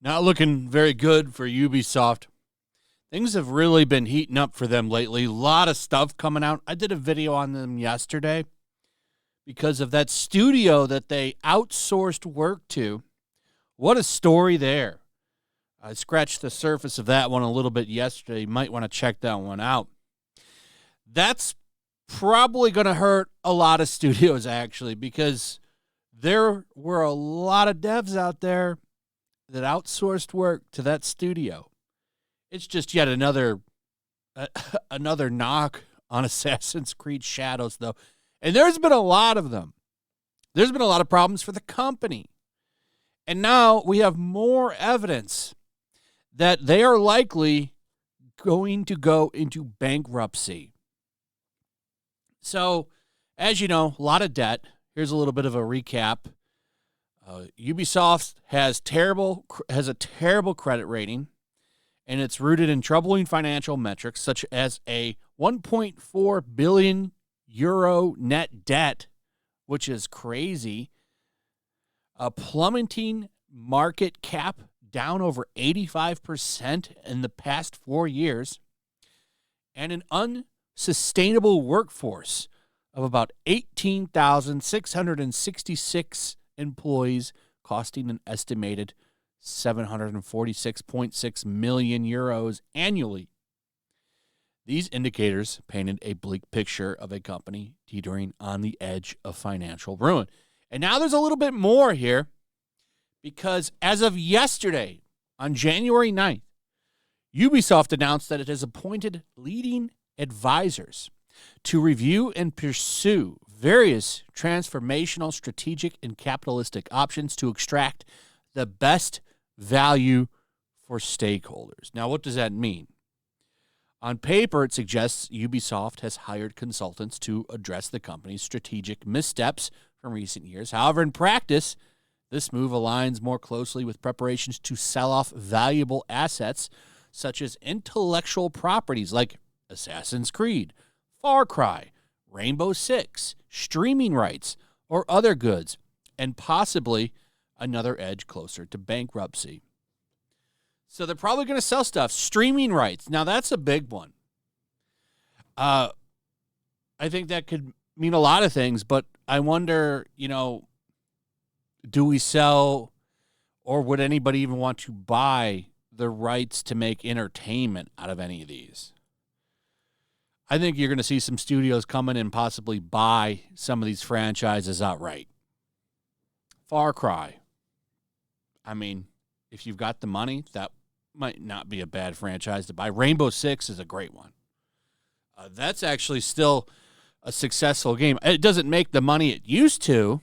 Not looking very good for Ubisoft. Things have really been heating up for them lately. A lot of stuff coming out. I did a video on them yesterday because of that studio that they outsourced work to. What a story there. I scratched the surface of that one a little bit yesterday. You might want to check that one out. That's probably going to hurt a lot of studios, actually, because there were a lot of devs out there that outsourced work to that studio. It's just yet another knock on Assassin's Creed Shadows, though. And there's been a lot of them. There's been a lot of problems for the company. And now we have more evidence that they are likely going to go into bankruptcy. So, as you know, a lot of debt. Here's a little bit of a recap. Ubisoft has a terrible credit rating, and it's rooted in troubling financial metrics such as a 1.4 billion euro net debt, which is crazy, a plummeting market cap down over 85% in the past 4 years, and an unsustainable workforce of about 18,666 employees, costing an estimated 746.6 million euros annually. These indicators painted a bleak picture of a company teetering on the edge of financial ruin. And now there's a little bit more here, because as of yesterday, on January 9th, Ubisoft announced that it has appointed leading advisors to review and pursue various transformational, strategic, and capitalistic options to extract the best value for stakeholders. Now, what does that mean? On paper, it suggests Ubisoft has hired consultants to address the company's strategic missteps from recent years. However, in practice, this move aligns more closely with preparations to sell off valuable assets such as intellectual properties like Assassin's Creed, Far Cry, Rainbow Six, streaming rights, or other goods, and possibly another edge closer to bankruptcy. So they're probably going to sell stuff. Streaming rights. Now, that's a big one. I think that could mean a lot of things, but I wonder, do we sell, or would anybody even want to buy the rights to make entertainment out of any of these? I think you're going to see some studios come in and possibly buy some of these franchises outright. Far Cry. I mean, if you've got the money, that might not be a bad franchise to buy. Rainbow Six is a great one. That's actually still a successful game. It doesn't make the money it used to,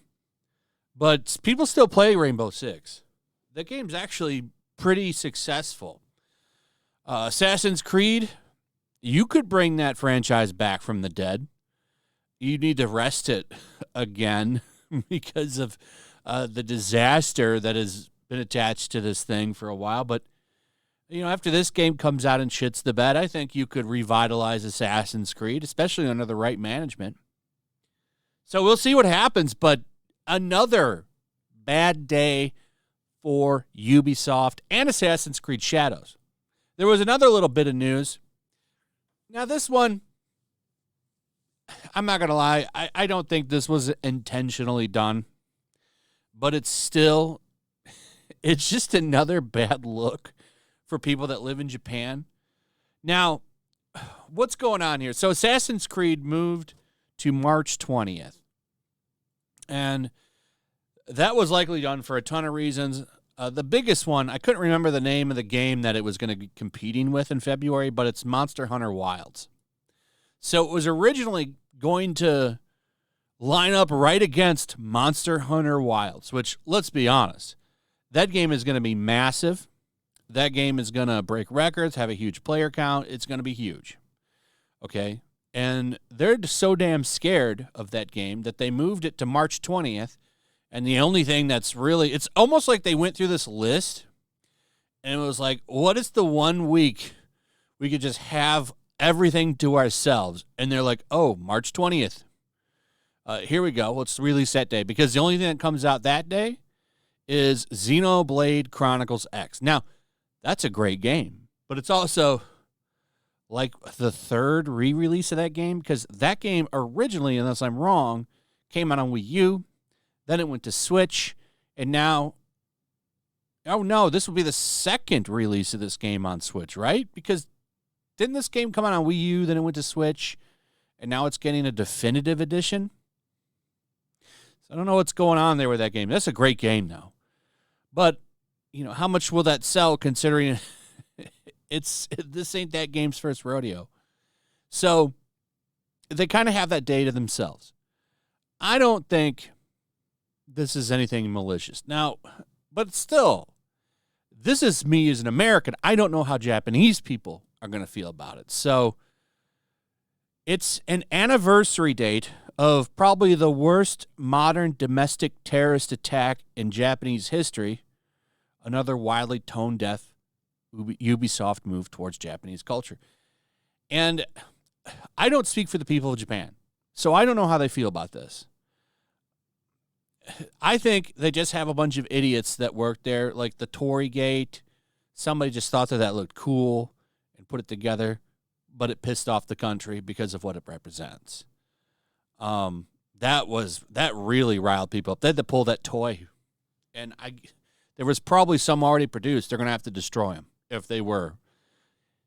but people still play Rainbow Six. That game's actually pretty successful. Assassin's Creed, you could bring that franchise back from the dead. You need to rest it again because of the disaster that has been attached to this thing for a while. But, after this game comes out and shits the bed, I think you could revitalize Assassin's Creed, especially under the right management. So we'll see what happens, but another bad day for Ubisoft and Assassin's Creed Shadows. There was another little bit of news. Now, this one, I'm not going to lie, I don't think this was intentionally done, but it's just another bad look for people that live in Japan. Now, what's going on here? So Assassin's Creed moved to March 20th, and that was likely done for a ton of reasons. The biggest one, I couldn't remember the name of the game that it was going to be competing with in February, but it's Monster Hunter Wilds. So it was originally going to line up right against Monster Hunter Wilds, which, let's be honest, that game is going to be massive. That game is going to break records, have a huge player count. It's going to be huge. Okay? And they're so damn scared of that game that they moved it to March 20th. And the only thing that's really, it's almost like they went through this list and it was like, what is the 1 week we could just have everything to ourselves. And they're like, oh, March 20th. Here we go. Let's release that day. Because the only thing that comes out that day is Xenoblade Chronicles X. Now, that's a great game. But it's also like the third re-release of that game. Because that game originally, unless I'm wrong, came out on Wii U. Then it went to Switch. And now, oh no, this will be the second release of this game on Switch, right? Because didn't this game come out on Wii U, then it went to Switch, and now it's getting a definitive edition? So I don't know what's going on there with that game. That's a great game, though. But, you know, how much will that sell considering this ain't that game's first rodeo? So they kind of have that day to themselves. I don't think this is anything malicious. Now, but still, this is me as an American. I don't know how Japanese people are going to feel about it. So it's an anniversary date of probably the worst modern domestic terrorist attack in Japanese history. Another widely tone-deaf Ubisoft move towards Japanese culture. And I don't speak for the people of Japan, so I don't know how they feel about this. I think they just have a bunch of idiots that work there, like the Tory Gate. Somebody just thought that looked cool and put it together, but it pissed off the country because of what it represents. That really riled people up. They had to pull that toy, and there was probably some already produced. They're going to have to destroy them if they were.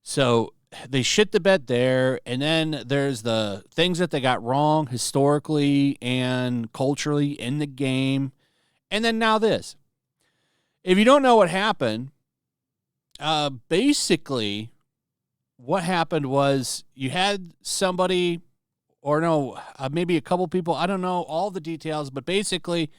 So they shit the bed there, and then there's the things that they got wrong historically and culturally in the game, and then now this. If you don't know what happened, basically what happened was you had somebody, or no, maybe a couple people, I don't know all the details, but basically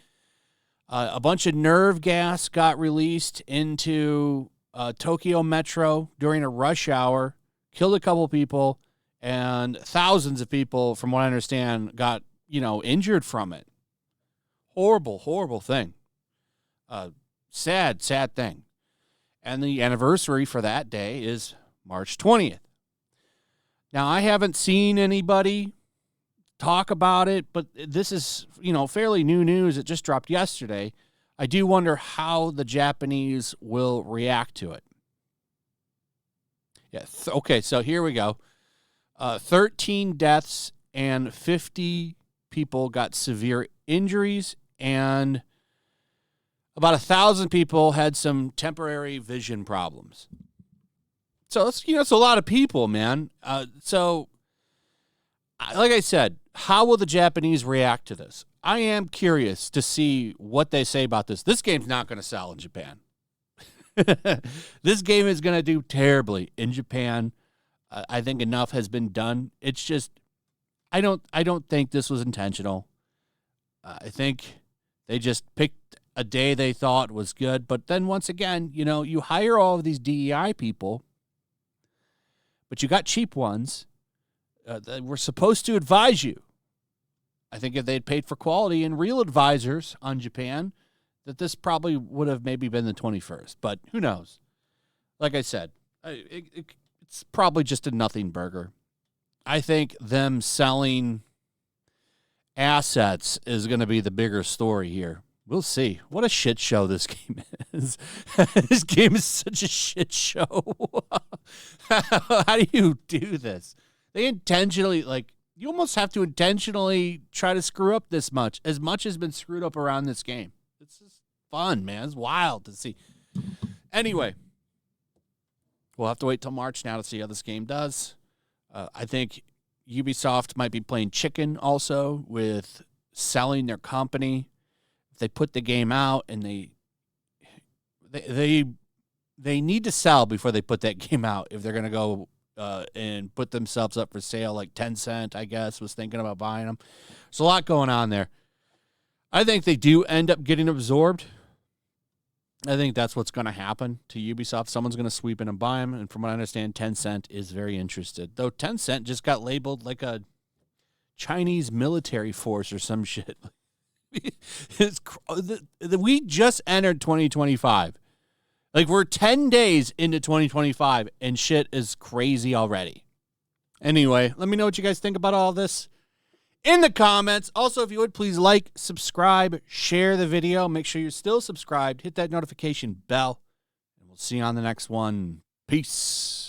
a bunch of nerve gas got released into Tokyo Metro during a rush hour, killed a couple people, and thousands of people, from what I understand, got, injured from it. Horrible, horrible thing. Sad, sad thing. And the anniversary for that day is March 20th. Now, I haven't seen anybody talk about it, but this is, fairly new news. It just dropped yesterday. I do wonder how the Japanese will react to it. Yeah. Okay, so here we go. 13 deaths and 50 people got severe injuries, and about 1,000 people had some temporary vision problems. So it's a lot of people, man. So, like I said, how will the Japanese react to this? I am curious to see what they say about this. This game's not going to sell in Japan. This game is going to do terribly in Japan. I think enough has been done. It's just, I don't think this was intentional. I think they just picked a day they thought was good. But then once again, you hire all of these DEI people, but you got cheap ones that were supposed to advise you. I think if they'd paid for quality and real advisors on Japan, that this probably would have maybe been the 21st. But who knows? Like I said, it's probably just a nothing burger. I think them selling assets is going to be the bigger story here. We'll see. What a shit show this game is. This game is such a shit show. How do you do this? They intentionally, you almost have to intentionally try to screw up this much. As much has been screwed up around this game. It's just fun, man. It's wild to see. Anyway, we'll have to wait till March now to see how this game does. I think Ubisoft might be playing chicken also with selling their company. If they put the game out and they need to sell before they put that game out if they're going to go and put themselves up for sale, like Tencent, I guess, was thinking about buying them. There's a lot going on there. I think they do end up getting absorbed. I think that's what's going to happen to Ubisoft. Someone's going to sweep in and buy them, and from what I understand, Tencent is very interested. Though Tencent just got labeled like a Chinese military force or some shit. We just entered 2025. We're 10 days into 2025, and shit is crazy already. Anyway, let me know what you guys think about all this in the comments. Also, if you would, please like, subscribe, share the video. Make sure you're still subscribed. Hit that notification bell. And we'll see you on the next one. Peace.